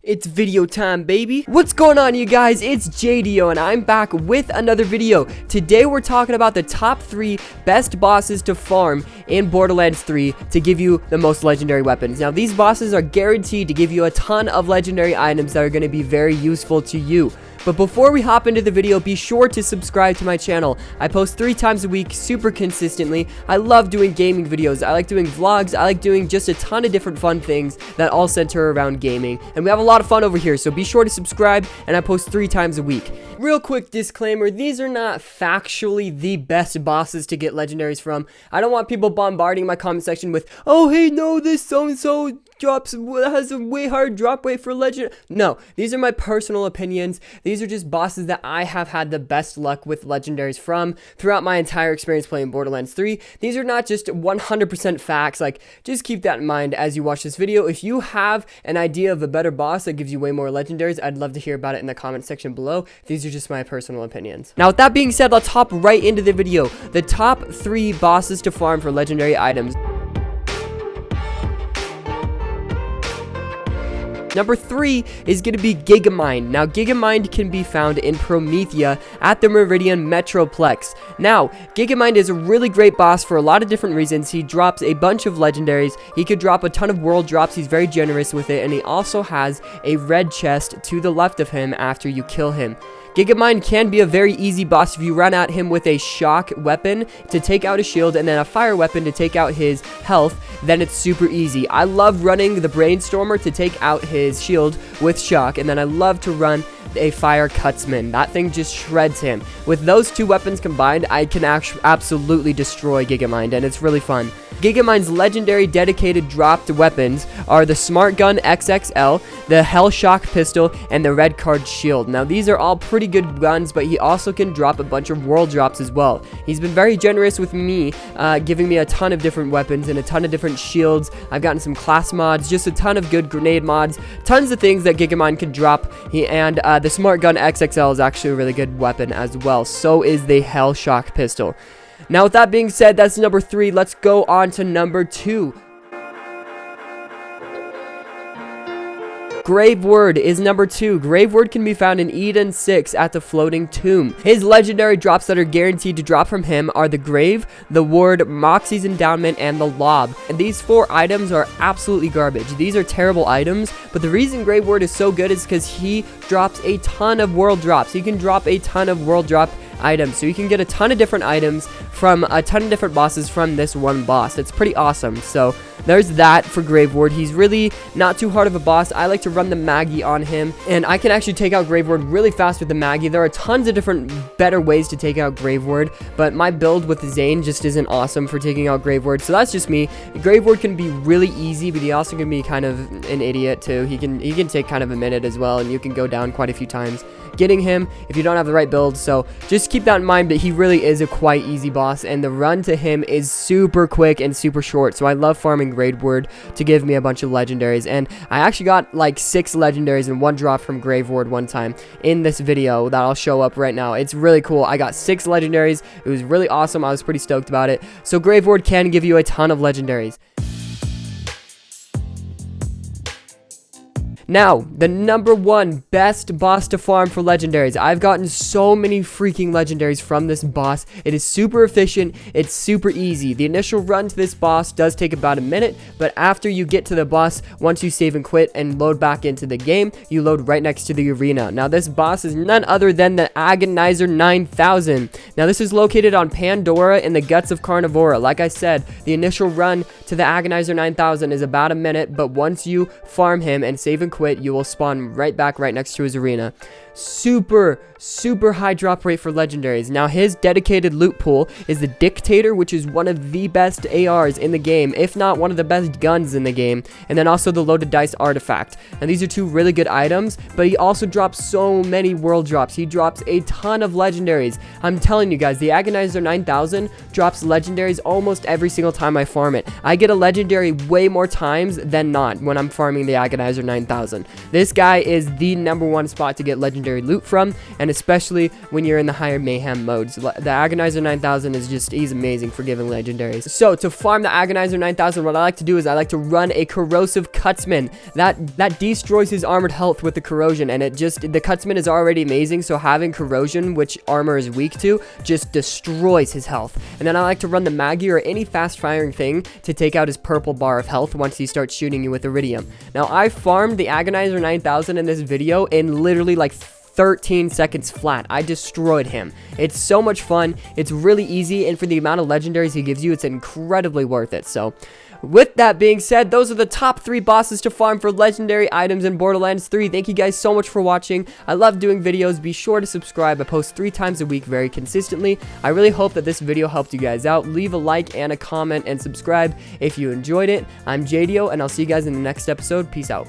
It's video time, baby. What's going on, you guys? It's JDO, and I'm back with another video. Today, we're talking about the top 3 best bosses to farm in Borderlands 3 to give you the most legendary weapons. Now, these bosses are guaranteed to give you a ton of legendary items that are going to be very useful to you. But before we hop into the video, be sure to subscribe to my channel. I post 3 times a week, super consistently. I love doing gaming videos. I like doing vlogs. I like doing just a ton of different fun things that all center around gaming. And we have a lot of fun over here, so be sure to subscribe, and I post 3 times a week. Real quick disclaimer, these are not factually the best bosses to get legendaries from. I don't want people bombarding my comment section with, oh, hey, no, this so-and-so has a way higher drop rate for legend. No, these are my personal opinions. These are just bosses that I have had the best luck with legendaries from throughout my entire experience playing Borderlands 3. These are not just 100% facts. Like, just keep that in mind as you watch this video. If you have an idea of a better boss that gives you way more legendaries, I'd love to hear about it in the comment section below. These are just my personal opinions. Now, with that being said, let's hop right into the video. The top 3 bosses to farm for legendary items. Number 3 is going to be Gigamind. Now, Gigamind can be found in Promethea at the Meridian Metroplex. Now, Gigamind is a really great boss for a lot of different reasons. He drops a bunch of legendaries. He could drop a ton of world drops. He's very generous with it. And he also has a red chest to the left of him after you kill him. Gigamind can be a very easy boss if you run at him with a shock weapon to take out his shield and then a fire weapon to take out his health. Then it's super easy. I love running the Brainstormer to take out his shield with shock, and then I love to run a fire cutsman. That thing just shreds him. With those 2 weapons combined, I can absolutely destroy Gigamind, and it's really fun. Gigamind's legendary dedicated dropped weapons are the Smart Gun XXL, the Hell Shock Pistol, and the Red Card Shield. Now, these are all pretty good guns, but he also can drop a bunch of world drops as well. He's been very generous with me, giving me a ton of different weapons and a ton of different shields. I've gotten some class mods, just a ton of good grenade mods, tons of things that Gigamind can drop. The Smart Gun XXL is actually a really good weapon as well. So is the Hell Shock Pistol. Now, with that being said, that's number 3. Let's go on to number 2. Graveword is number 2. Graveword can be found in Eden 6 at the Floating Tomb. His legendary drops that are guaranteed to drop from him are the Grave, the Ward, Moxie's Endowment, and the Lob. And these 4 items are absolutely garbage. These are terrible items, but the reason Graveword is so good is because he drops a ton of world drops. He can drop a ton of world drop items, so you can get a ton of different items from a ton of different bosses from this one boss. It's pretty awesome. So there's that for Graveward. He's really not too hard of a boss. I like to run the Maggie on him, and I can actually take out Graveward really fast with the Maggie. There are tons of different better ways to take out Graveward, but my build with Zane just isn't awesome for taking out Graveward, so that's just me. Graveward can be really easy, but he also can be kind of an idiot too. He can take kind of a minute as well, and you can go down quite a few times getting him if you don't have the right build. So just keep that in mind, but he really is a quite easy boss, and the run to him is super quick and super short. So I love farming Graveward to give me a bunch of legendaries, and I actually got like 6 legendaries in 1 drop from Graveward one time in this video that I'll show up right now. It's really cool. I got 6 legendaries. It was really awesome. I was pretty stoked about it. So Graveward can give you a ton of legendaries. Now, the number 1 best boss to farm for legendaries. I've gotten so many freaking legendaries from this boss. It is super efficient. It's super easy. The initial run to this boss does take about a minute, but after you get to the boss, once you save and quit and load back into the game, you load right next to the arena. Now, this boss is none other than the Agonizer 9000. Now, this is located on Pandora in the guts of Carnivora. Like I said, the initial run to the Agonizer 9000 is about a minute, but once you farm him and save and quit, you will spawn right back right next to his arena. Super high drop rate for legendaries. Now, his dedicated loot pool is the Dictator, which is one of the best ARs in the game, if not one of the best guns in the game, and then also the Loaded Dice Artifact. And these are 2 really good items, but he also drops so many world drops. He drops a ton of legendaries. I'm telling you guys, the Agonizer 9000 drops legendaries almost every single time I farm it. I get a legendary way more times than not when I'm farming the Agonizer 9000. 9000. This guy is the #1 spot to get legendary loot from, and especially when you're in the higher mayhem modes. The Agonizer 9000 is just, he's amazing for giving legendaries. So to farm the Agonizer 9000, what I like to do is I like to run a corrosive Cutsman. That destroys his armored health with the corrosion, and the Cutsman is already amazing, so having corrosion, which armor is weak to, just destroys his health. And then I like to run the Maggie or any fast firing thing to take out his purple bar of health once he starts shooting you with iridium. Now I farmed the Agonizer 9000 in this video in literally like 13 seconds flat. I destroyed him. It's so much fun. It's really easy, and for the amount of legendaries he gives you, it's incredibly worth it. So with that being said, those are the top 3 bosses to farm for legendary items in Borderlands 3. Thank you guys so much for watching. I love doing videos. Be sure to subscribe. I post 3 times a week very consistently. I really hope that this video helped you guys out. Leave a like and a comment and subscribe if you enjoyed it. I'm JDO, and I'll see you guys in the next episode. Peace out.